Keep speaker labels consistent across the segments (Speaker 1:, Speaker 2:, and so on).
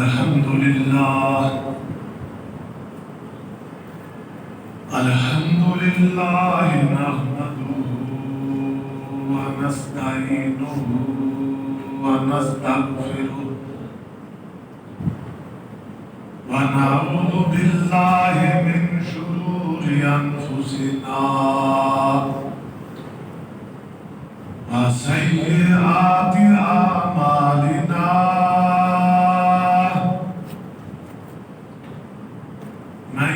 Speaker 1: الحمد لله نحمده ونستعينه ونستغفره ونعوذ بالله من شرور أنفسنا وسيئات أعمالنا من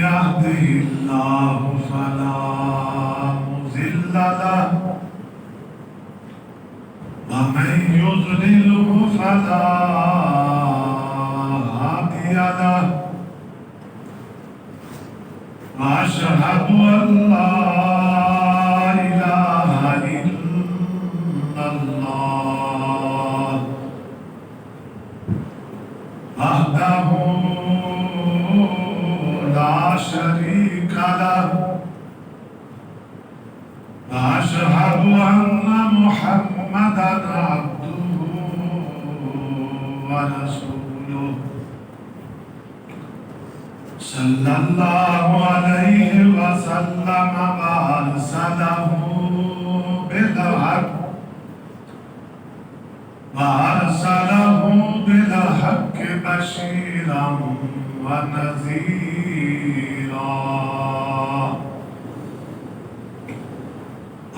Speaker 1: يهده الله فلا مضل له ومن يضلله فلا هادي له وأشهد أن لا إله إلا الله وحده لا شريك له وأشهد أن محمدا عبده ورسوله صلى الله عليه وسلم وأرسله بالحق بشيرا ونذيرا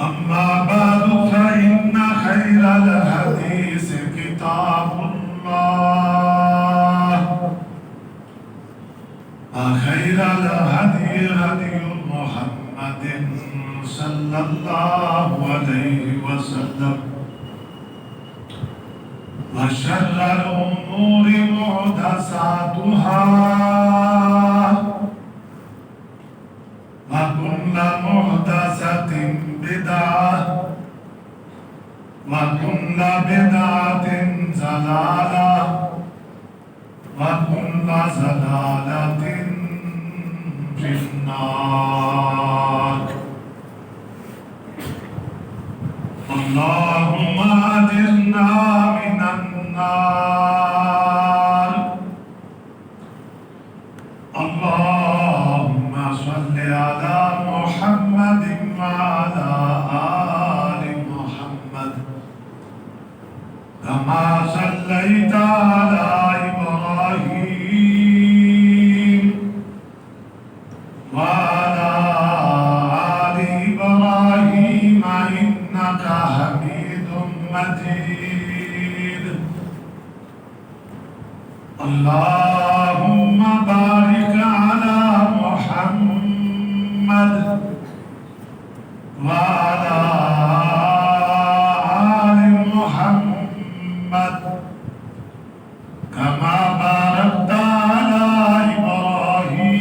Speaker 1: أما بعد فإن خير الحديث كتاب الله وخير الهدي هدي محمد صلى الله عليه وسلم وشر الأمور محدثاتها وكل محدثة بدعة وكل بدعة ضلالة وكل ضلالة في النار اللهم أجرنا من النار اللهم صل على محمد وعلى آل محمد كما صليت على إبراهيم وعلى آل إبراهيم إنك حميد مجيد اللهم بارك على محمد وعلى آل محمد كما باركت على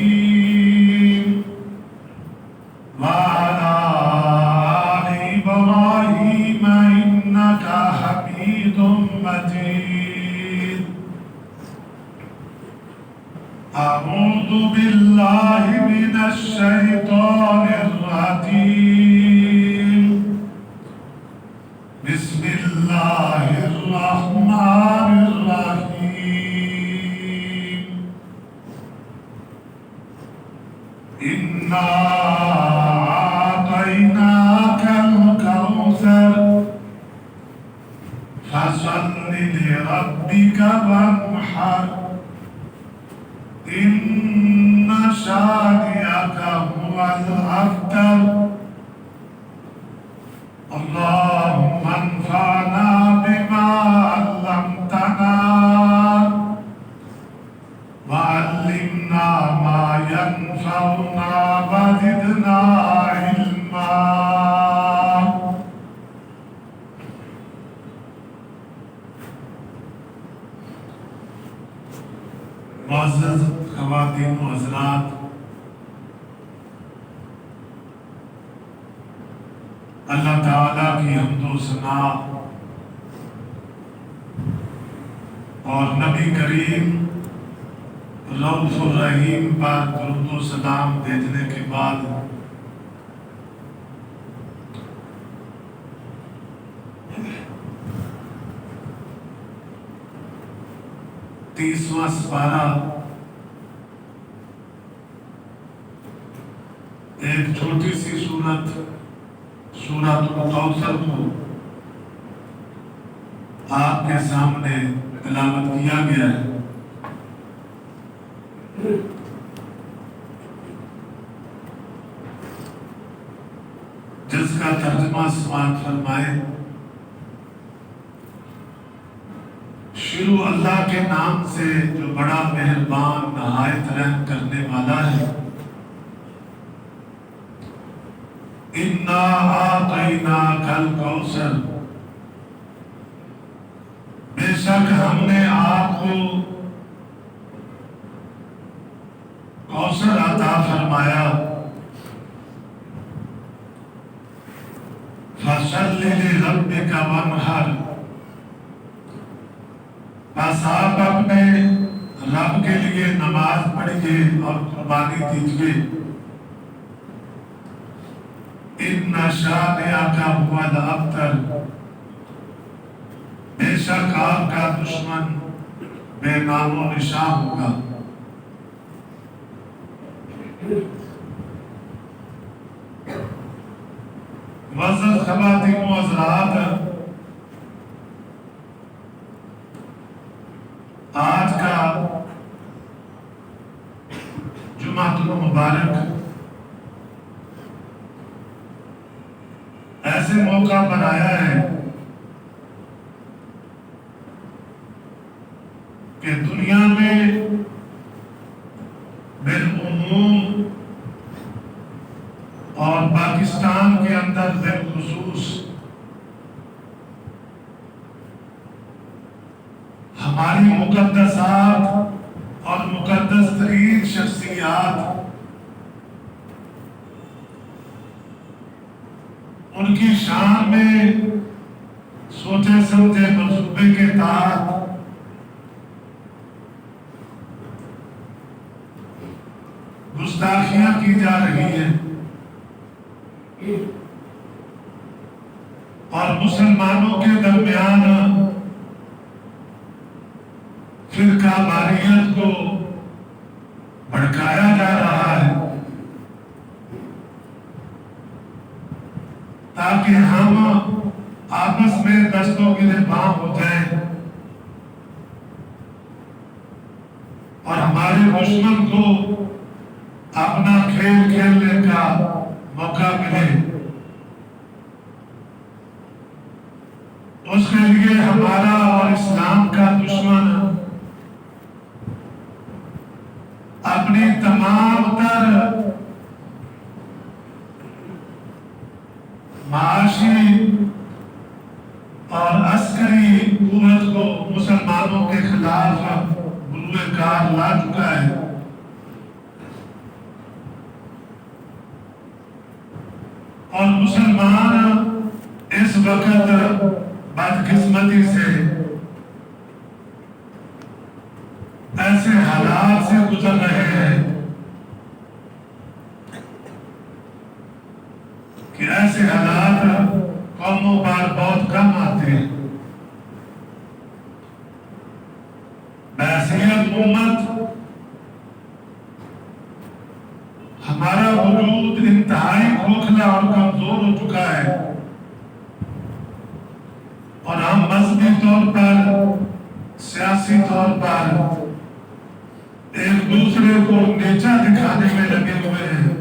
Speaker 1: إبراهيم وعلى آل إبراهيم إنك حميد مجيد أعوذ بالله من الشيطان الرجيم بسم الله الرحمن الرحيم إنا أعطيناك الكوثر فصل لربك وانحر إن شانئك هو الأبتر اللهم انفعنا بما علمتنا وعلمنا ما ينفعنا وزدنا علما معزز خواتین و حضرات، اللہ تعالیٰ کی حمد و ثنا اور نبی کریم رؤوف الرحیم پر درود و سلام بھیجنے کے بعد 30واں سپارہ ایک چھوٹی سی سورت سورۃ الکوثر کو آپ کے سامنے تلاوت کیا گیا ہے۔ جس کا ترجمہ سماعت فرمائے۔ شروع اللہ کے نام سے جو بڑا مہربان نہایت رحم کرنے والا ہے۔ اِنَّا أَعْطَيْنَاكَ الْكَوْثَرَ، بے شک ہم نے آپ کو کوثر عطا فرمایا۔ فَصَلِّ لِرَبِّكَ وَانْحَرْ، بس آپ اپنے رب کے لیے نماز پڑھیے اور قربانی دیجیے۔ اِنَّ شَانِئَكَ هُوَ الْأَبْتَرُ، بے شک آپ کا دشمن بے نام و نشان ہوگا۔ معزز خواتین و حضرات، آج کا جمعۃ المبارک ایسے موقع پر آیا ہے کہ دنیا میں بالعموم اور پاکستان کے اندر بالخصوص ہماری مقدسات اور مقدس ترین شخصیات ان کی شان میں سوچے سمجھے منصوبے کے تحت گستاخیاں کی جا رہی ہیں اور مسلمانوں کے درمیان فرقہ واریت کو بھڑکایا جا رہا ہے تاکہ ہم آپس میں دستوں کی نباہ ہو جائیں اور ہمارے دشمن کو اپنا کھیل کھیلنے کا موقع ملے۔ اس کے لیے ہمارا اور اسلام کا دشمن اپنی تمام تر معاشی اور عسکری قوت کو مسلمانوں کے خلاف بروئے کار لا چکا ہے۔ اور مسلمان اس وقت بدقسمتی سے ایسے حالات سے گزر رہے ہیں کہ ایسے حالات قوموں پر بہت کم آتے ہیں۔ بحیثیت امت ہمارا وجود انتہائی کھوکھلا اور کمزور ہو چکا ہے اور ہم مذہبی طور پر سیاسی طور پر ایک دوسرے کو نیچا دکھانے میں لگے ہوئے ہیں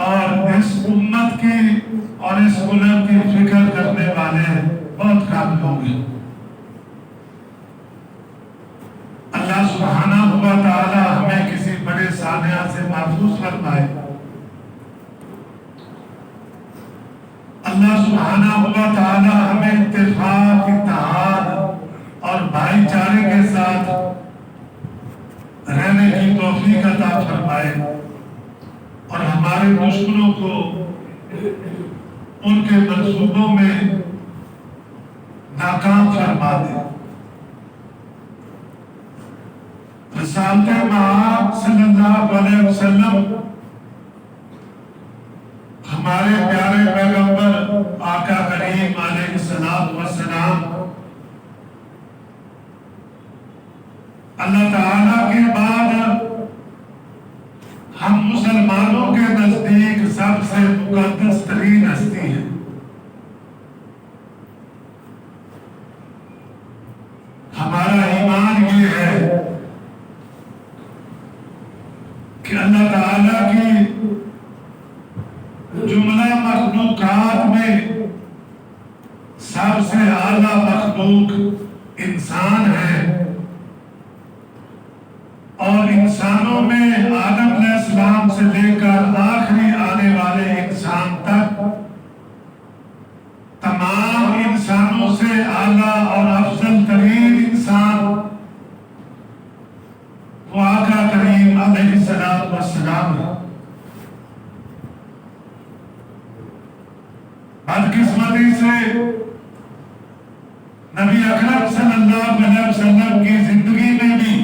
Speaker 1: اور اس امت کی اور اس ملک کی فکر کرنے والے بہت کم لوگ ہیں۔ اللہ سبحانہ و تعالی ہمیں کسی بڑے سانحہ سے محفوظ فرمائے۔ اللہ سبحانہ و تعالی ہمیں اتفاق، اتحاد اور بھائی چارے کے ساتھ رہنے کی توفیق عطا فرمائے اور ہمارے دشمنوں کو ان کے منصوبوں میں ناکام فرما دے۔ رسالت مآب صلی اللہ علیہ وسلم ہمارے پیارے پیغمبر آقا کریم علیہ السلام اللہ تعالیٰ کے بعد ہم مسلمانوں کے نزدیک سب سے مقدس ترین ہستی ہے. ہمارا ایمان یہ ہے کہ اللہ تعالیٰ کی جملہ مخلوقات میں سب سے اعلیٰ مخلوق انسان ہے، اور انسانوں میں آدم علیہ السلام سے لے کر آخری آنے والے انسان تک تمام انسانوں سے اعلیٰ اور افضل ترین انسان وہ آقا کریم علیہ السلام ہے. بدقسمتی سے نبی اکرم صلی اللہ علیہ وسلم کی زندگی میں بھی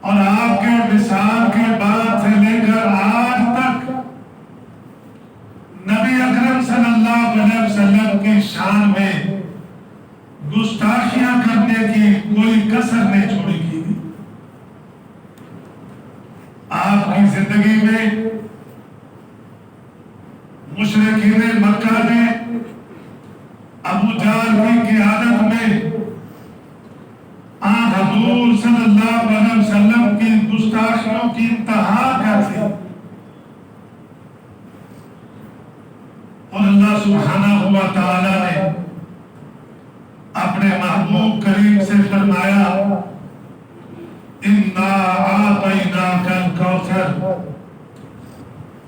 Speaker 1: اور آپ کے وصال کے بعد سے لے کر آج تک نبی اکرم صلی اللہ علیہ وسلم کی شان میں گستاخیاں کرنے کی کوئی کسر نہیں چھوڑی کی. آپ کی زندگی میں مشرکین مکہ نے ابو جہل کی قیادت میں حضور صلی اللہ علیہ وسلم کی گستاخیوں کی انتہا کر دی، اور اللہ سبحانہ و تعالی نے اپنے محبوب کریم سے فرمایا اِنَّا أَعْطَيْنَاكَ الْكَوْثَرَ.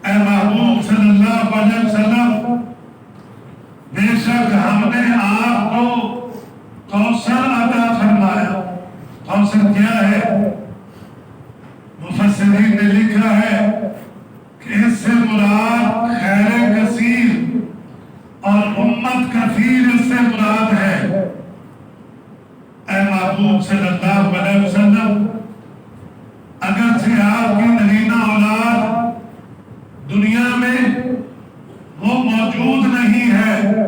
Speaker 1: اے محبوب صلی اللہ علیہ وسلم، بے شک ہم نے آپ کو کوثر عطا فرمایا. کوثر کیا ہے؟ مفسرین نے لکھا ہے کہ اس سے مراد خیر کثیر اور امت کثیر اس سے مراد ہے. اے محبوب صلی اللہ علیہ وسلم، اگرچہ آپ کی نرینہ اولاد دنیا میں وہ موجود نہیں ہے،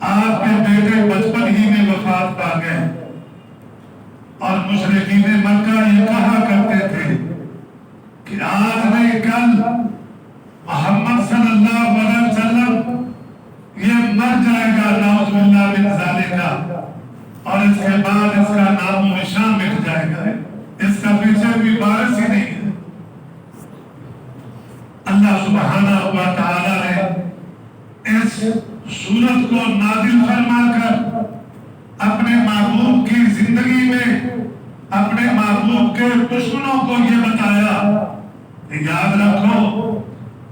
Speaker 1: آپ کے بیٹے بچپن ہی میں وفات پا گئے، اور مشرکین مکہ یہ کہا کرتے تھے کہ آج نہیں کل محمد صلی اللہ علیہ وسلم یہ مر جائے گا، نعوذ باللہ من ذالک، اور اس کے بعد اس کا نام و نشان مٹ جائے گا، اس کا پیچھے بھی بارش ہی نہیں ہے. اللہ سبحانہ و تعالی نے اس سورت کو نازل فرما کر اپنے محبوب کی زندگی میں اپنے محبوب کے دشمنوں کو یہ بتایا کہ یاد رکھو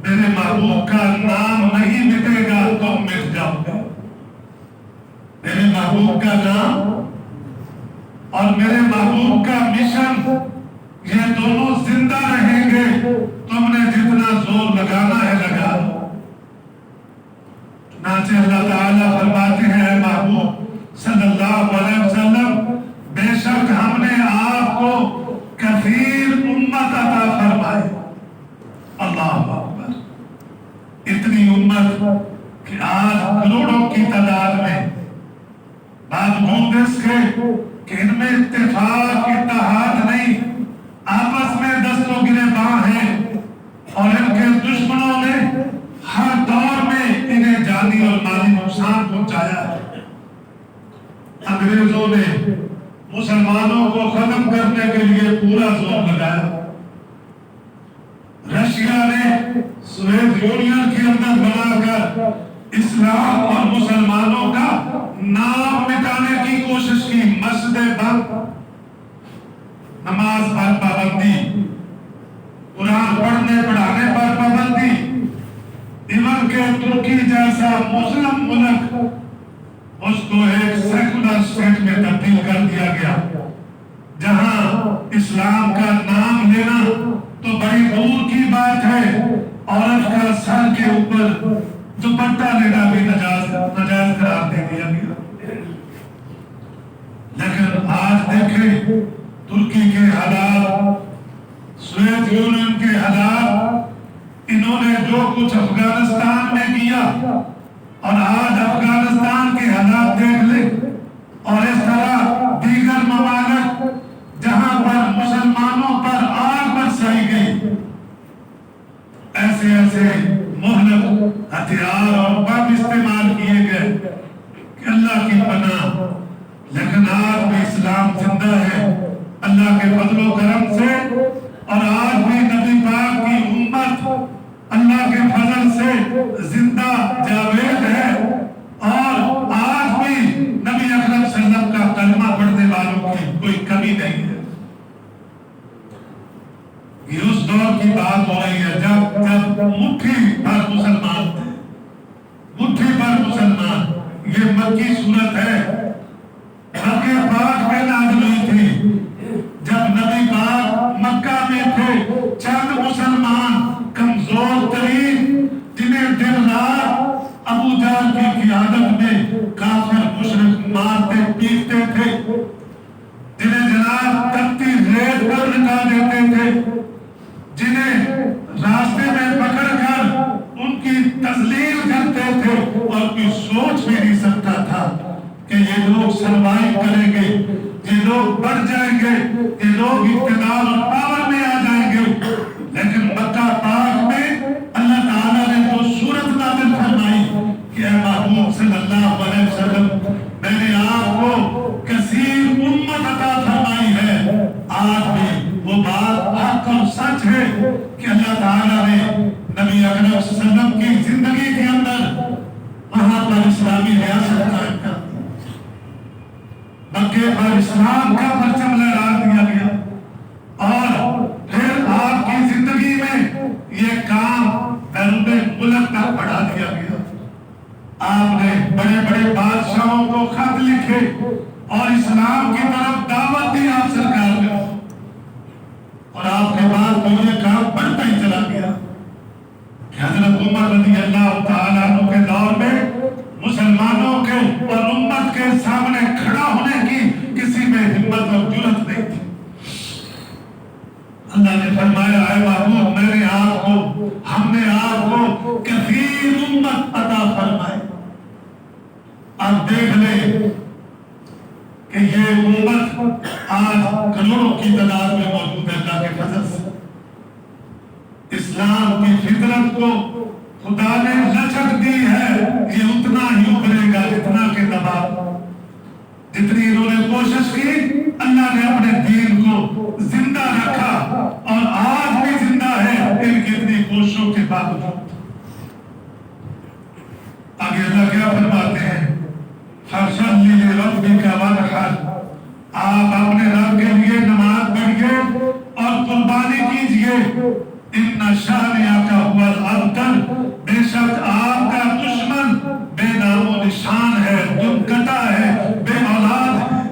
Speaker 1: میرے محبوب کا نام نہیں مٹے گا، تم مٹ جاؤ گے. میرے محبوب کا نام اور میرے محبوب کا مشن یہ دونوں زندہ رہیں گے. تم نے جتنا زور لگانا ہے لگا دو. چنانچہ اللہ تعالیٰ فرماتے ہیں اے محبوب صلی اللہ علیہ وسلم، بے شک ہم نے آپ کو کثیر امت عطا فرمائی. اللہ اکبر. اتنی امت کہ آج کروڑوں کی تعداد میں باوجود اس کے کہ ان میں اتفاق اتحاد نہیں، آپس میں دست و گریباں ہیں، اور ان کے دشمنوں نے ہر دور میں انہیں جانی اور مالی نقصان پہنچایا ہے. انگریزوں نے مسلمانوں کو ختم کرنے کے لیے پورا زور لگایا. رشیا نے سوویت یونین کے اندر بنا کر اسلام اور مسلمانوں کا نام مٹانے کی کوشش کی. مسجدیں بند، نماز پر پابندی، قرآن پڑھنے پڑھانے پر پابندی. ایون کہ ترکی جیسا مسلم ملک اس کو ایک سیکولر اسٹیٹ میں تبدیل کر دیا گیا، جہاں اسلام کا نام لینا تو بڑی دور کی بات ہے، عورت کا سر کے اوپر دوپٹہ لینا بھی ناجائز قرار دے دیا گیا. لیکن آج دیکھیں ترکی کے حالات، سوویت یونین کے حالات، انہوں نے جو کچھ افغانستان میں کیا، اور آج افغانستان کے حالات دیکھ لیں، اور اس طرح دیگر ممالک ہی نہیں ہے. یہ اس دور کی بات ہو رہی ہے جب مٹھی پر مسلمان تھے, مٹھی پر مسلمان. یہ مکی صورت ہے, مکہ پاک میں نازل ہوئی تھی. جب نبی پاک مکہ میں تھے, چند مسلمان کمزور ترین جنہیں دن رات ابو جہل کی قیادت میں کافر مشرک مارتے پیٹتے تھے, جنہیں جناب تپتی ریت پر لٹا دیتے تھے, جنہیں راستے میں پکڑ کر ان کی تذلیل کرتے تھے, اور کوئی سوچ بھی نہیں سکتا تھا کہ یہ لوگ سروائیو کریں گے, یہ لوگ بڑھ جائیں گے, یہ لوگ اقتدار اور پاور میں آ جائیں گے. لیکن مکہ پاک میں اللہ تعالیٰ نے جو صورت نازل فرمائی کہ اے محبوب صلی اللہ علیہ وسلم, میں نے آپ کو کثیر امت عطا فرمائی ہے. آج بھی وہ بات حق اور سچ ہے کہ اللہ تعالیٰ نے نبی اکرم صلی اللہ علیہ وسلم کی زندگی کے اندر وہاں پر اسلامی ریاست قائم کر دی, مکے پر اسلام کا پرچم لہرا دیا گیا, اور پھر آپ کی زندگی میں یہ کام بیرون ملک تک بڑھا دیا گیا. آپ نے بڑے بڑے بادشاہوں کو خط لکھے اور اسلام کی طرف دعوت دی آپ سرکار نے, اور آپ کے بعد تو یہ کام بڑھتا ہی چلا گیا. حضرت عمر رضی اللہ تعالیٰ عنہ کے دور میں مسلمانوں کے اور امت کے سامنے کھڑا ہونے کی کسی میں ہمت اور جرأت نہیں تھی. اللہ نے فرمایا اے محبوب, میں نے آپ کو, ہم نے آپ کو کثیر امت عطا فرمائی. اب دیکھ لیں کہ یہ امت آج کروڑوں کی تعداد میں موجود ہے اللہ کے فضل سے. اسلام کی فطرت کو خدا نے لچک دی ہے, یہ اتنا ہی ابھرے گا جتنا کہ دبا. جتنی انہوں نے کوشش کی, اللہ نے اپنے دین کو زندہ رکھا, اور آج بھی زندہ ہے ان کی اتنی کوششوں کے باوجود. آگے اللہ کیا فرماتے ہیں, فَصَلِّ لِرَبِّكَ وَانْحَرْ, آپ اپنے رب کے لیے نماز پڑھیے اور قربانی کیجیے. اِنَّ شَانِئَكَ هُوَ الْأَبْتَرُ, بے شک آپ کا دشمن بے نام و نشان ہے, دم کٹا ہے, بے اولاد ہے.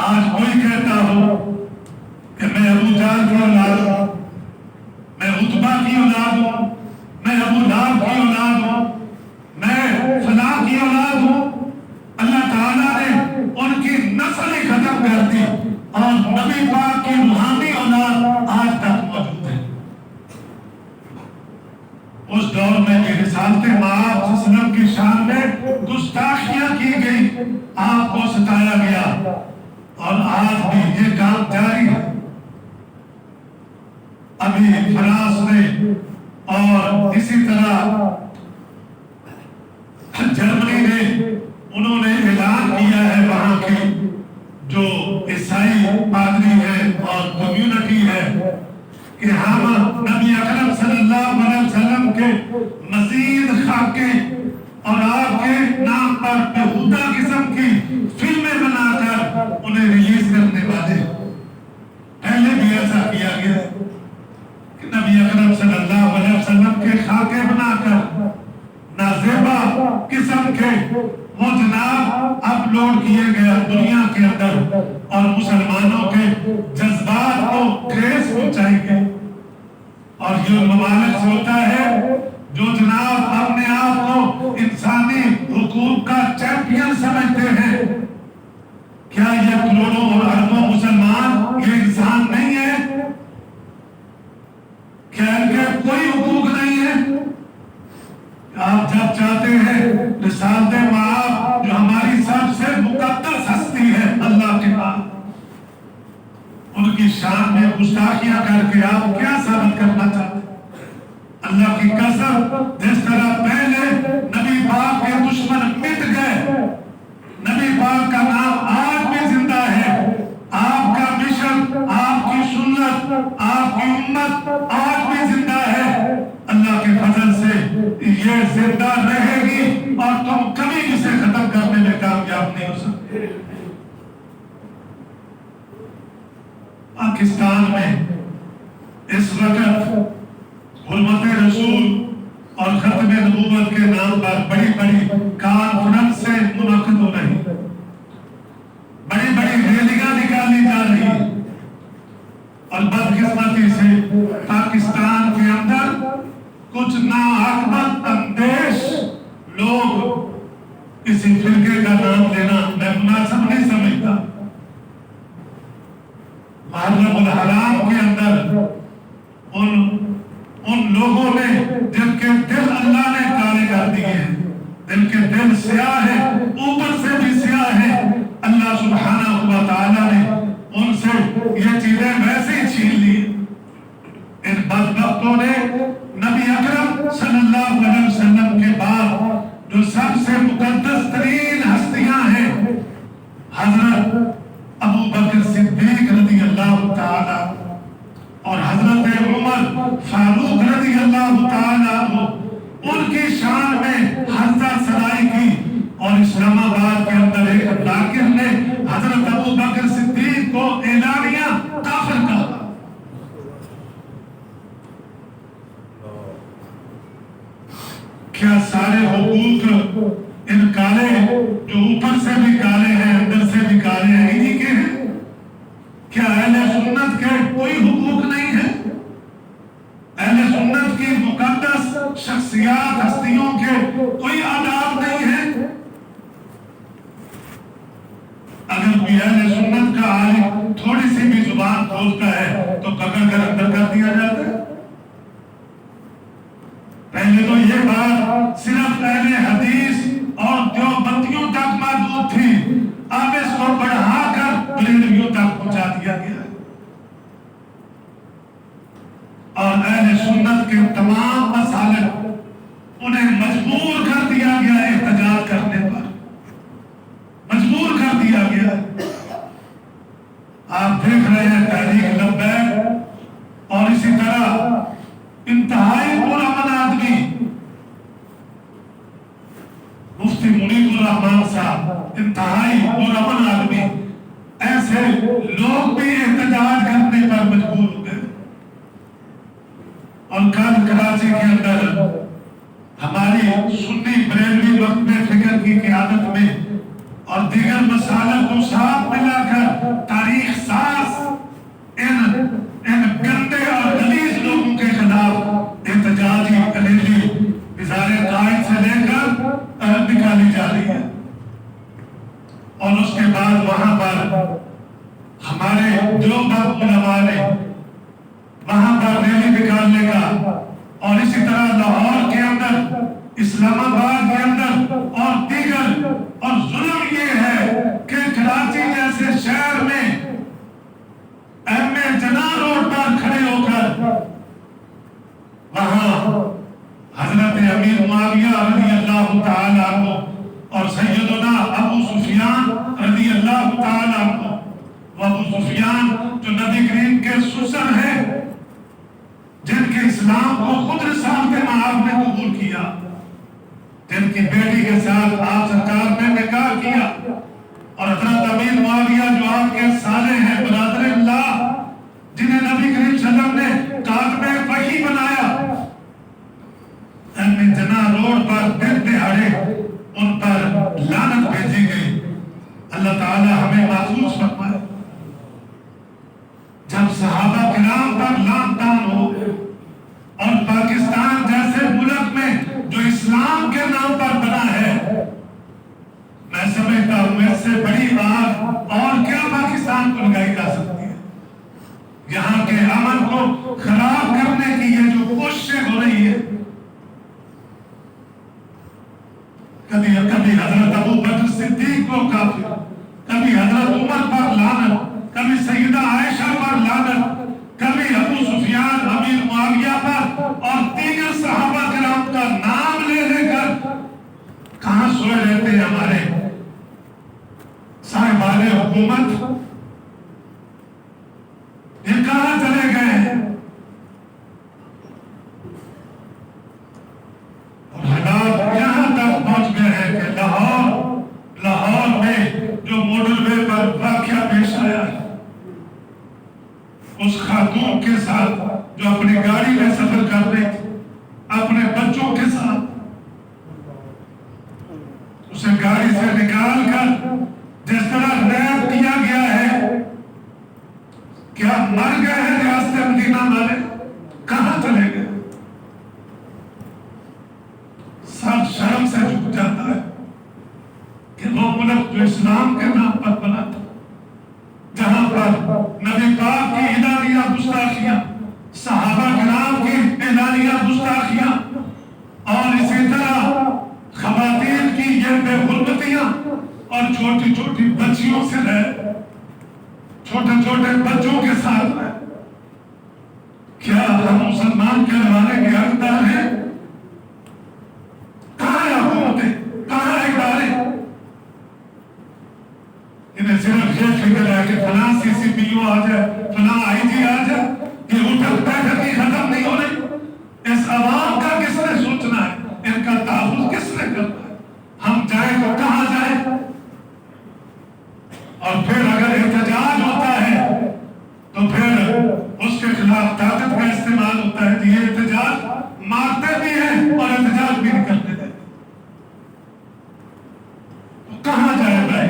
Speaker 1: آج کوئی کہتا ہو کہ میں ابو جہل کی اولاد ہوں, میں عتبہ کی اولاد ہوں, میں ابو لہب کی اولاد ہوں, میں فلاں کی اولاد ہوں, اللہ تعالیٰ نے ان کی نسل ہی ختم کر دی, اور نبی پاک کی روحانی اولاد آج تک موجود ہے. اس دور میں بھی رسالت مآب صلی اللہ علیہ وسلم کی شان میں گستاخیاں کی گئی, آپ کو ستایا گیا, اور آج بھی یہ کام جاری ہے. ابھی فرانس میں اور اسی طرح جرمنی میں انہوں نے اعلان کیا ہے, وہاں کی جو عیسائی پادری ہے اور کمیونٹی ہے, کہ ہم نبی اکرم صلی اللہ علیہ وسلم کے مزید خاکے اور آپ کے نام پر بہودہ قسم کی فلمیں بنا کر انہیں ریلیز کرنے والے. پہلے بھی ایسا کیا گیا کہ نبی اکرم صلی اللہ علیہ وسلم کے خاکے بنا کر نازیبا قسم کے وہ جناب اپلوڈ کیے گئے دنیا کے اندر, اور مسلمانوں کے جذبات کو ٹھیس پہنچائی گئی. اور یہ ممالک سے ہوتا ہے جو جناب اپنے آپ کو انسانی حقوق کا چیمپئن سمجھتے ہیں. کیا یہ کروڑوں اور اربوں مسلمان یہ انسان نہیں ہے؟ کیا ان کے کوئی حقوق نہیں ہے؟ آپ جب چاہتے ہیں رسالت مآب جو ہماری سب سے مقدس ہستی ہے اللہ کے پاس, ان کی شان میں گستاخیاں کر کے آپ کیا ثابت کرنا چاہتے ہیں؟ اللہ کی قسم, جس طرح پہلے نبی پاک کے دشمن مٹ گئے, نبی پاک کا نام آج بھی زندہ ہے, آپ کا مشن, آپ کی سنت, آپ کی امت آج بھی زندہ ہے. اللہ کے فضل سے یہ زندہ رہے گی, اور تم کبھی اسے ختم کرنے میں کامیاب نہیں ہو سکتے. پاکستان میں اس وقت حرمت رسول اور ختم نبوت کے نام پر بڑی بڑی کانفرنسیں منعقد ہو رہی، بڑی بڑی ریلیاں نکالی جا رہی، اور بدقسمتی سے پاکستان کے اندر کچھ ناحکمت اندیش لوگ کسی فرقے کا نام لینا میں مناسب نہیں سمجھتا۔ محرم الحرام کے اندر ان لوگوں نے جن کے دل اللہ نے کالے کر دیے ہیں، جن کے دل سیاہ ہیں، اوپر سے بھی سیاہ ہیں، اللہ سبحانہ و تعالیٰ نے ان سے یہ چیزیں ویسے ہی چھین لی۔ ان بدبختوں نے نبی اکرم صلی اللہ علیہ وسلم کے بعد جو سب سے مقدس ترین ہستیاں ہیں، حضرت ابو بکر صدیق رضی اللہ تعالیٰ اور حضرت عمر فاروق رضی اللہ تعالیٰ، ان کی شان میں حضرت سرائی کی، اور اسلام آباد کے اندر ایک ڈاکر نے حضرت ابو بکر صدیق کو اعلانیہ کافر کہا۔ کیا سارے حقوق ان کالے جو اوپر سے بھی کالے ہیں اندر سے بھی کالے ہیں انہی کے ہیں؟ کیا اہل سنت کے کوئی حقوق نہیں ہے؟ اہل سنت کی مقدس شخصیات ہستیوں کے کوئی آداب نہیں ہے؟ اگر کوئی اہل سنت کا عالم تھوڑی سی بھی زبان کھولتا ہے تو پکڑ کر اندر کر دیا جاتا ہے۔ پہلے تو یہ بات صرف اہل حدیث اور دیوبندیوں تک محدود تھی، اب اس کو بڑھا کر بریلویوں تک پہنچا دیا گیا ہے، اور اہل سنت کے تمام مسالک انہیں مجبور کر دیا گیا احتجاج کرنے پر، مجبور کر دیا گیا ہے۔ آپ دیکھ رہے ہیں تحریک لبیک اور اسی طرح انتہائی پرامن آدمی مفتی منیب الرحمان صاحب، انتہائی پرامن آدمی، ایسے لوگ بھی احتجاج کرنے پر مجبور ہو گئے۔ اور کل کراچی کے اندر ہماری سنی بریلوی وقت میں فکر کی قیادت میں اور دیگر مسائل کو ساتھ ملا کر تاریخ ساز ان گندے اور غلیظ لوگوں کے خلاف احتجاجی ریلی وزارت قائد سے لے کر نکالی جا رہی ہے، اور اس کے بعد وہاں پر ہمارے دیوبند علماء نے وہاں پر ریلی نکالنے کا، اور اسی طرح لاہور کے اندر، اسلام آباد کے اندر اور دیگر، اور ظلم یہ ہے کہ کراچی جیسے شہر میں ایم اے جناح روڈ پر کھڑے ہو کر وہاں حضرت امیر معاویہ رضی اللہ تعالیٰ عنہ اور سیدنا ابو سفیان رضی اللہ تعالیٰ عنہ، وہ ابو سفیان جو نبی کریم کے سسر ہیں، جن کے اسلام کو خود رسالت معاذ نے قبول کیا، جن کی بیٹی کے ساتھ آپ سرکار نے نکاح کیا، اور حضرت امیر معاویہ جو آپ کے سالے ہیں، برادر اللہ، جنہیں نبی کریم صلی اللہ علیہ وسلم نے کاتب وحی بنایا، ایم جناح روڈ پر دن دہاڑے ان پر لعنت بھیجی گئی۔ اللہ تعالی ہمیں محفوظ فرمائے۔ جب صحابہ کرام پر لعن طعن ہو، اور پاکستان جیسے ملک میں جو اسلام کے نام پر بنا ہے، میں سمجھتا ہوں اس سے بڑی آگ اور کیا پاکستان کو لگائی جا سکتی ہے۔ یہاں کے امن کو خراب کرنے کی یہ جو کوششیں ہو رہی ہے، کبھی حضرت ابو بکر صدیق کو کافر، کبھی حضرت عمر پر لعنت، کبھی سیدہ عائشہ پر لعنت، کبھی ابو سفیان امیر معاویہ پر، اور دیگر صحابہ کرام کا نام لے لے کر کہاں سوئے رہتے ہیں ہمارے صاحبان حکومت؟ یہ کہاں چلے گئے ہیں؟ اور حالات یہاں تک پہنچ گئے ہیں کہ لاہور میں جو موڈل وے پر واقعہ پیش آیا ہے، اس خاتون کے ساتھ جو اپنی گاڑی میں سفر کر رہی تھی اپنے بچوں کے ساتھ، اسے گاڑی سے نکال کر جس طرح ریپ کیا گیا ہے، کیا مر گئے ہیں ریاست مدینہ والے؟ کہاں چلے گئے؟ سب شرم سے جھک جاتا ہے کہ وہ ملک جو اسلام کے نام پر بنا تھا، جہاں پر نبی پاک کی اعلانیہ گستاخیاں، صحابہ کرام کی اعلانیہ گستاخیاں، اور اسی طرح خواتین کی یہ بے حرمتیاں اور چھوٹی چھوٹی بچیوں سے رہے، چھوٹے چھوٹے بچوں کے ساتھ رہے، کیا ہم مسلمان کہلوانے کے حقدار ہیں؟ کہاں ہے حکومتیں؟ کہاں ہے ادارے؟ انہیں صرف یہ فکر ہے کہ فلاں سی سی پی او آ جائے، فلاں آئی جی آ جائے، یہ اٹھک بیٹھک کی ختم نہیں ہو رہی۔ اس عوام کا کس نے سوچنا ہے؟ ان کا تحفظ کس نے کرنا ہے؟ ہم جائیں تو کہاں جائیں؟ اور پھر اگر احتجاج ہوتا ہے تو پھر اس کے خلاف طاقت کا استعمال ہوتا ہے۔ یہ احتجاج مارتے بھی ہیں اور احتجاج بھی نہیں کرتے تھے، تو کہاں جائے بھائی؟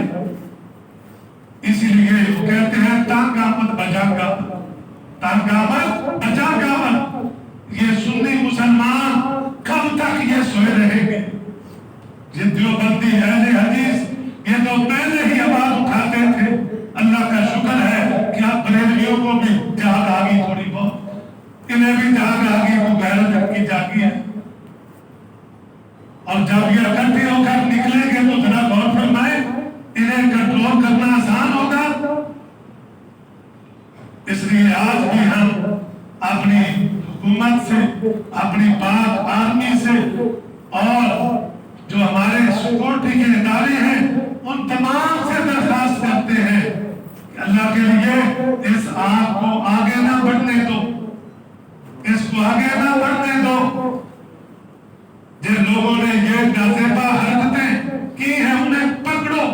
Speaker 1: اسی لیے وہ کہتے ہیں تنگ آمد بجنگ آمد، تنگ آمد بجنگ آمد۔ یہ سنی مسلمان کب تک یہ سوئے رہیں گے؟ یہ دیوبندی اہل حدیث یہ تو پہلے ہی آواز اٹھاتے تھے۔ اللہ کا شکر ہے کہ اب بریلویوں کو بھی جاگ آ گئی، تھوڑی بہت انہیں بھی جاگ آ گئی، وہ غیرت کی جاگی ہے۔ اور جب یہ اکٹھے ہو کر نکلیں گے تو ذرا غور فرمائیں، انہیں کنٹرول کرنا آسان ہوگا۔ اس لیے آج بھی ہم اپنی حکومت سے، اپنی پاک آرمی سے، اور جو ہمارے سیکورٹی کے ادارے ہیں ان تمام سے درخواست کرتے ہیں کہ اللہ کے لیے اس آگ کو آگے نہ بڑھنے دو، اس کو آگے نہ بڑھنے دو۔ جن لوگوں نے یہ نازیبا حرکتیں کی ہیں انہیں پکڑو،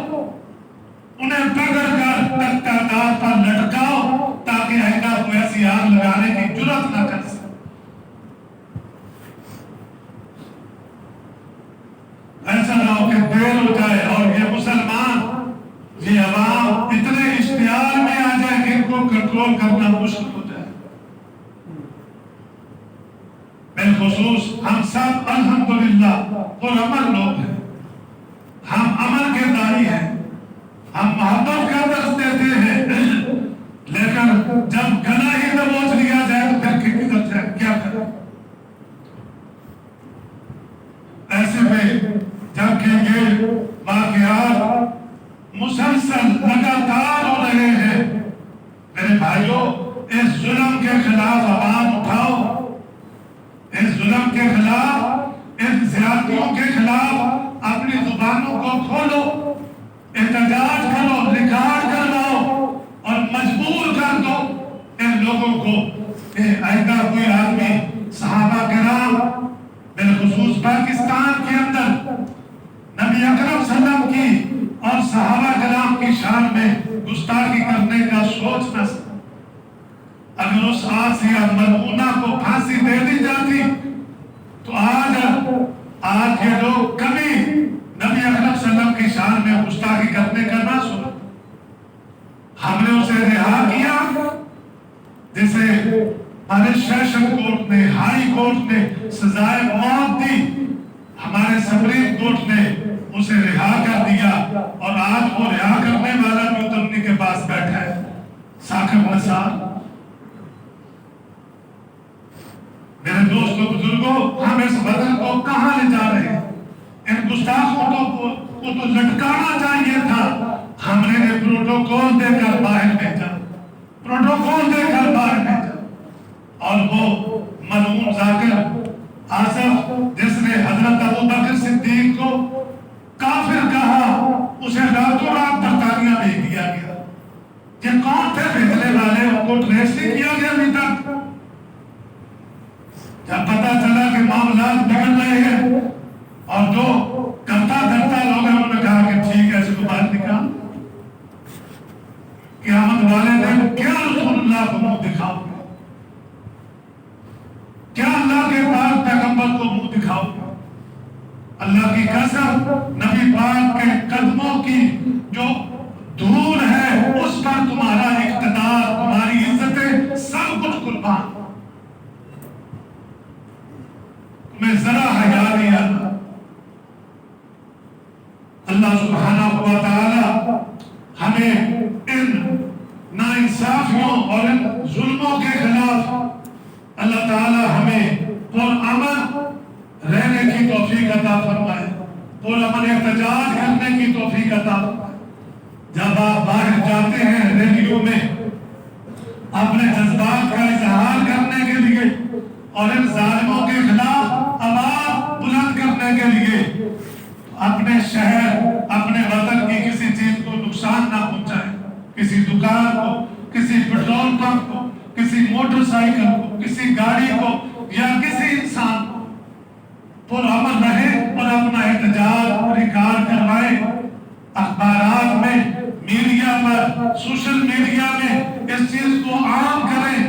Speaker 1: انہیں پکڑ کر تختہ پر لٹکاؤ تاکہ آئندہ کوئی ایسی آگ لگانے کی جرات نہ کر سکے۔ ایسا نہ ہو کہ دیر ہو جائے اور یہ مسلمان، یہ عوام اتنے اشتعال میں آ جائے کہ ان کو کنٹرول کرنا مشکل ہو جائے۔ بالخصوص ہم سب الحمدللہ پرامن لوگ ہیں، ہم امن کے داعی ہیں، ہم محبت کا درس دیتے ہیں، لیکن جب گلا ہی دبوچ لیا جائے تو پھر کدھر جائے، کیا کریں؟ ایسے میں جبکہ یہ واقعات مسلسل لگاتار ہو رہے ہیں، میرے بھائیوں اس ظلم کے خلاف آواز اٹھاؤ، اس ظلم کے خلاف، ان زیادتیوں کے خلاف اپنی زبانوں کو کھولو، احتجاج کرو، ریکارڈ کرواؤ اور مجبور کر دو ان لوگوں کو کہ آئندہ کوئی آدمی صحابہ کرام بالخصوص پاکستان کے اندر نبی اکرم صلی اللہ علیہ وسلم کی اور صحابہ کرام کی شان میں گستاخی کرنے کا سوچ نہ سکتا۔ اگر اس آسیہ ملعونہ کو پھانسی دے دی جاتی تو آج یہ لوگ کبھی نبی اکرم صلی اللہ علیہ وسلم کی شان میں گستاخی کرنے کا نہ سنا۔ ہم نے اسے رہا کیا، جسے ہمارے سیشن کورٹ نے، ہائی کورٹ نے سزائے موت دی، ہمارے سپریم کورٹ نے اسے رہا کر دیا، اور آج وہ رہا کرنے والا بھی اترنے کے پاس بیٹھا ہے، ثاقب نثار۔ میرے دوستوں بزرگوں، ہم اس بدن کو کہاں لے جا رہے ہیں؟ ان گستاخوں کو تو لٹکانا چاہیے تھا، ہم نے پروٹوکول دے کر باہر بھیجا، پروٹوکول دے کر باہر بھیجا۔ اور وہ ملعون ذاکر آصف جس نے حضرت ابوبکر صدیق کو کافر کہا، اسے راتوں رات برطانیہ بھیج دیا گیا۔ یہ کون تھے بھیجنے والے؟ ان کو ٹریس نہیں کیا گیا ابھی تک۔ جب پتا چلا کہ معاملات بگڑ رہے ہیں اور جو کرتا دھرتا لوگ ہیں انہوں نے کہا کہ ٹھیک ہے اس کو باہر نکال، قیامت والے دن کیا رسول اللہ کو منہ دکھاؤ گے؟ کیا اللہ کے پاک پیغمبر کو منہ دکھاؤ گے؟ اللہ کی قسم نبی پاک کے قدموں کی جو دھول ہے اس پر تمہارا اقتدار، تمہاری عزتیں، سب کچھ قربان۔ تمہیں ذرا حیا نہیں آتا۔ اللہ سبحانہ و تعالی ہمیں ان ناانصافیوں اور ان ظلموں کے خلاف اللہ تعالی ہمیں پرامن رہنے کی توفیق عطا فرمائے، پرامن احتجاج کرنے کی توفیق عطا فرمائے۔ جب آپ باہر جاتے ہیں ریلیوں میں اپنے جذبات کا اظہار کرنے کے لیے اور ان ظالموں کے خلاف آواز بلند کرنے کے لیے، اپنے شہر، اپنے وطن کی کسی چیز کو نقصان نہ پہنچائیں، کسی دکان کو، کسی پیٹرول پمپ کو، کسی موٹر سائیکل کو، کسی گاڑی کو یا کسی انسان کو پرامن رہیں اور اپنا احتجاج ریکارڈ کروائیں، اخبارات میں، میڈیا پر، سوشل میڈیا میں اس چیز کو عام کریں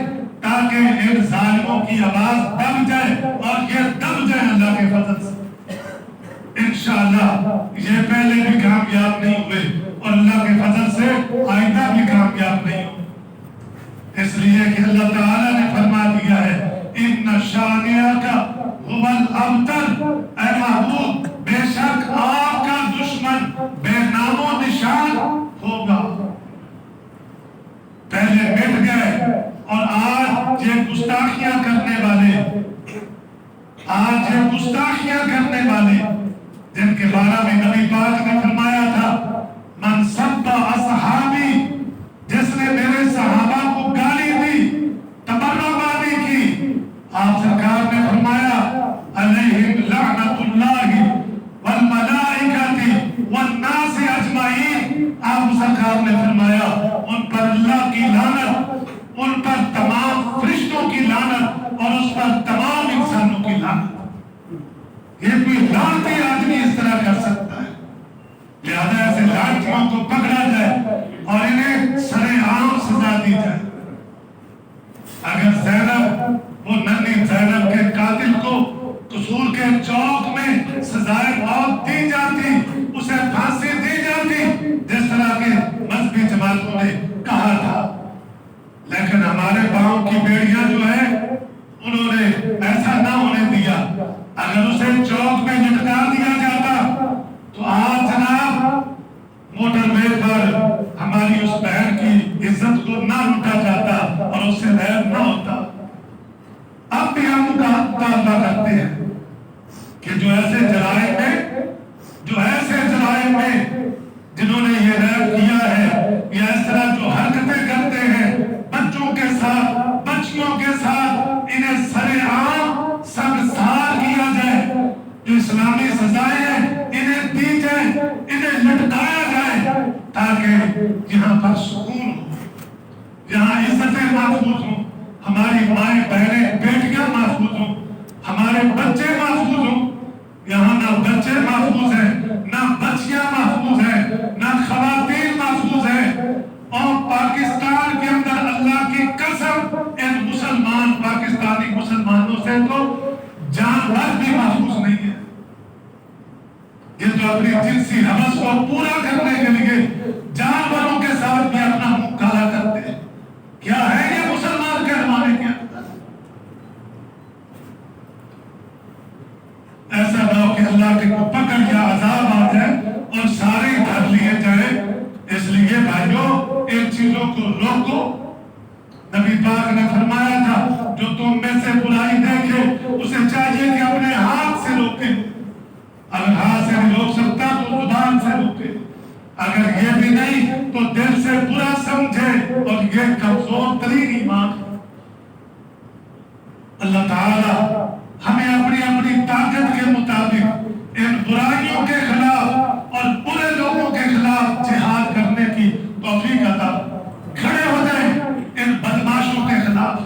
Speaker 1: تاکہ ان ظالموں کی آواز دب جائے، اور یہ دب جائے اللہ کے فضل سے۔ انشاءاللہ یہ پہلے بھی کامیاب نہیں ہوئے اور اللہ کے فضل سے آئندہ بھی کامیاب نہیں ہوئے، اس لیے کہ اللہ تعالیٰ نے فرما دیا ہے ان شانئک هو الابتر، اے محبوب بے شک آپ کا دشمن بے نام و نشان ہوگا۔ پہلے مٹ گئے اور آج یہ گستاخیاں کرنے والے، جن کے بارے میں نبی پاک نے فرمایا تھا من سب اصحابی، جس نے میرے صحابہ کو گالی دی، تبرعبادی کی، آپ سرکار نے فرمایا علیہم لعنت اللہ والملائکۃ والناس اجمعین، آپ سرکار نے فرمایا ان پر اللہ کی لعنت، ان پر تمام فرشتوں کی لعنت اور اس پر تمام انسانوں کی لعنت۔ یہ کوئی لعنتی آدمی اس طرح کر سکتا ہے؟ لہذا ایسے لعنتیوں کو پکڑا جائے اور انہیں سرے عام سزا دی جائے۔ اگر زینب، وہ ننھی زینب کے قاتل کو قصور کے چوک میں سزائے موت دی جاتی، اسے پھانسی دی جاتی جس طرح کے مذہبی جماعتوں نے کہا تھا، لیکن ہمارے پاؤں کی بیڑیاں جو ہیں انہوں نے ایسا نہ ہونے دیا۔ اگر اسے چوک میں لٹکا دیا جاتا تو آج جناب موٹر وے پر ہماری اس بہن کی عزت کو نہ لوٹا جاتا اور اس سے غیر نہ ہوتا۔ اب بھی ہم مطالبہ کرتے ہیں کہ جو ایسے جرائم میں جنہوں نے یہ ریپ کیا ہے یا اس طرح جو حرکتیں کرتے ہیں بچوں کے ساتھ، بچیوں کے ساتھ، انہیں سرے عام سنسار کیا جائے، جو اسلامی سزائیں ہیں انہیں دی جائے، انہیں لٹکایا جائے تاکہ یہاں پر سکون ہو، یہاں عزتیں محفوظ ہوں، ہماری مائیں، بہنیں، بیٹیاں محفوظ ہوں، ہمارے بچے محفوظ ہوں۔ یہاں نہ بچے محفوظ ہیں، نہ بچیاں محفوظ ہیں، نہ خواتین محفوظ ہیں، اور پاکستان کے اندر اللہ کی قسم ان مسلمان پاکستانی مسلمانوں سے تو جانور بھی محفوظ نہیں ہے۔ یہ تو اپنی جنسی ہوس کو پورا کرنے کے لیے جانوروں کے ساتھ بھی اپنا منہ کالا کرتے ہیں۔ کیا ہے یہ مسلمان کہلوانے کے اندر؟ ایسا نہ ہو کہ اللہ کے کو پکڑ یا عذاب آ جائے اور سارے دھر لیے جائے۔ اس لیے بھائیوں ان چیزوں کو روکو۔ نبی پاک نے فرمایا تھا جو تم میں سے برائی دیکھے اسے چاہیے کہ اپنے ہاتھ سے روکے، اگر ہاتھ سے نہیں روک سکتا تو زبان سے روکے، اگر یہ بھی نہیں تو دل سے برا سمجھے، اور یہ کمزور ترین ایمان ہے۔ اللہ تعالی ہمیں اپنی طاقت کے مطابق ان برائیوں کے خلاف اور برے لوگوں کے خلاف جہاد کرنے کی توفیق عطا، کھڑے ہو جائیں ان بدماشوں کے خلاف،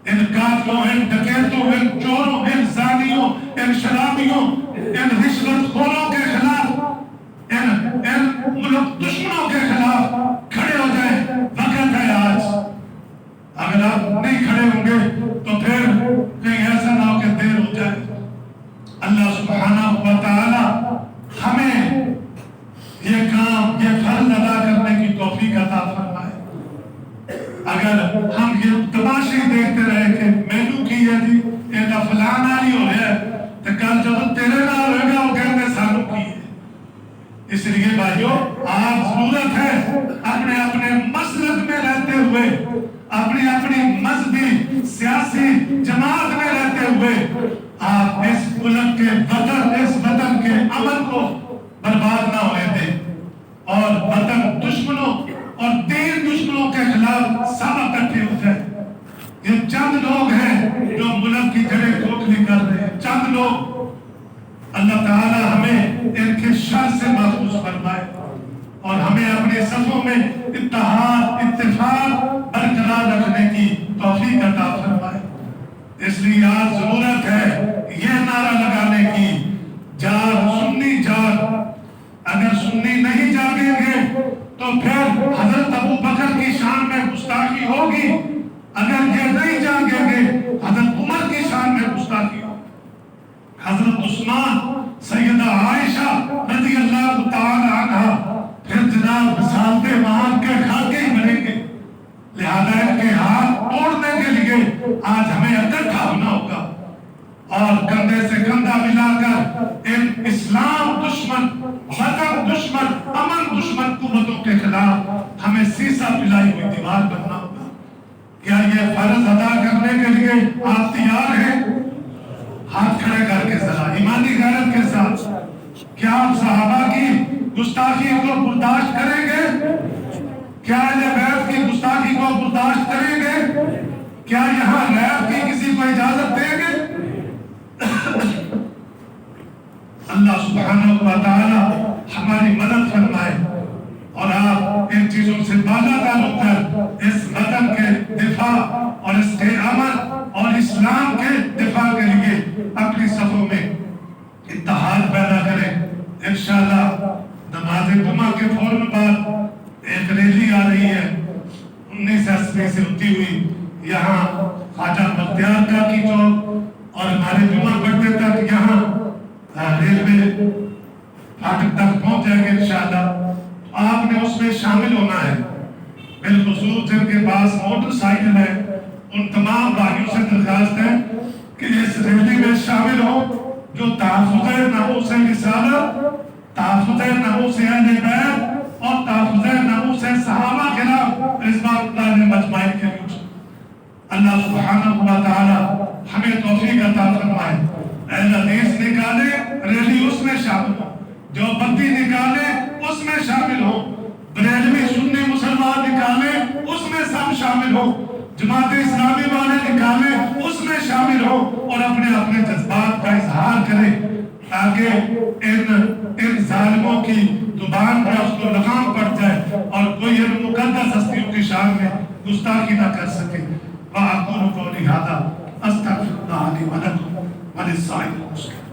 Speaker 1: ان قاتلوں، ان ڈکیتوں، ان چوروں، ان زانیوں، ان شرابیوں، ان رشوت خوروں کے خلاف، ان ملک دشمنوں کے خلاف کھڑے اگر ہم یہ تماشے دیکھتے رہے کہ مینو کی ہے جی یہ فلان آئی ہو رہا ہے تو کل جب تیرے نال ہوگا وہ کہتے سانو کی ہے. اس لیے بھائیو آج ضرورت ہے اپنے اپنے مسلک میں رہتے ہوئے اپنی اپنی مذہبی سیاسی جماعت میں رہتے ہوئے آپ اس ملک کے وطن کے امن کو برباد نہ ہونے دیں اور وطن دشمنوں اور دین دشمنوں کے خلاف سب اکٹھے ہو جائیں. یہ چند لوگ ہیں جو ملک کی جڑیں کھوکھلی کر رہے ہیں، چند لوگ. اللہ تعالی ہمیں ان کے شر سے محفوظ فرمائے اور ہمیں اپنے صفوں میں اتحاد اتفاق برقرار رکھنے کی توفیق عطا فرمائے. اس لیے آج ضرورت ہے یہ نعرہ لگانے کی، جاگ سنی جاگ. اگر سنی نہیں جاگیں گے تو پھر حضرت ابو بکر کی شان میں گستاخی ہوگی. اگر یہ نہیں جاگیں گے حضرت عمر کی شان میں گستاخی ہوگی. حضرت عثمان، سیدہ عائشہ رضی اللہ تعالی عنہ پھر جناب سالتے وہاں کے خاکے ہی بنیں گے. لہذا ان کے ہاتھ توڑنے کے لیے آج ہمیں اکٹھا ہونا ہوگا اور کندھے سے کندھا ملا کر ان اسلام دشمن، وطن دشمن، امن دشمن قوتوں کے خلاف ہمیں سیسا پلائی ہوئی دیوار بننا ہوگا. کیا یہ فرض ادا کرنے کے لیے آپ تیار ہیں؟ ہاتھ کھڑے کر کے ذرا ایمانی غیرت کے ساتھ. کیا آپ صحابہ کی گستاخی کو برداشت کریں گے؟ کیا اہل بیت کی گستاخی کو برداشت کریں گے؟ کیا یہاں ریپ کی کسی کو اجازت دیں گے؟ اللہ سبحانہ و تعالی ہماری مدد فرمائے اور آپ ان چیزوں سے بالا تر ہو کر اس وطن کے دفاع اور اس کے امن اور اسلام کے دفاع کے لیے اپنی صفوں میں اتحاد پیدا کریں. انشاءاللہ نماز جمعہ کے فوراً بعد ایک ریلی آ رہی ہے 19 سے ہوتی ہوئی یہاں خواجہ بختیار کا کی چوک اور ہمارے جمعہ پڑھتے تک یہاں ریلوے فاٹک تک پہنچ جائیں گے انشاءاللہ. آپ نے اس میں شامل ہونا ہے. بالخصوص جن کے پاس موٹر سائیکل ہے ان تمام بھائیوں سے درخواست ہے کہ اس ریلی میں شامل ہو جو تحفظ ناموس رسالت، تحفظ ناموس اہل بیت اور تحفظ ناموس صحابہ خلاف رضوان اللہ نے مجمعین کے لیے. اللہ سبحانہ و تعالی ہمیں توفیق عطا فرمائے. اہل حدیث نکالے ریلی اس میں شامل ہو، جو بندی نکالے اس میں شامل ہو، بریلوی سنی مسلمان نکالے اس میں سب شامل ہو، جماعت اسلامی والے نکالے اس میں شامل ہو اور اپنے اپنے جذبات کا اظہار کرے تاکہ ان ظالموں کی زبان پر اس کو لگام پڑ جائے اور کوئی ان مقدس ہستیوں کی شان میں گستاخی نہ کر سکے. وَأَقُولُ قَوْلِي هَذَا أَسْتَغْفِرُ اللَّهَ لِي وَلَكُمْ وَلِلسَّائِرِ الْمُسْلِمِينَ.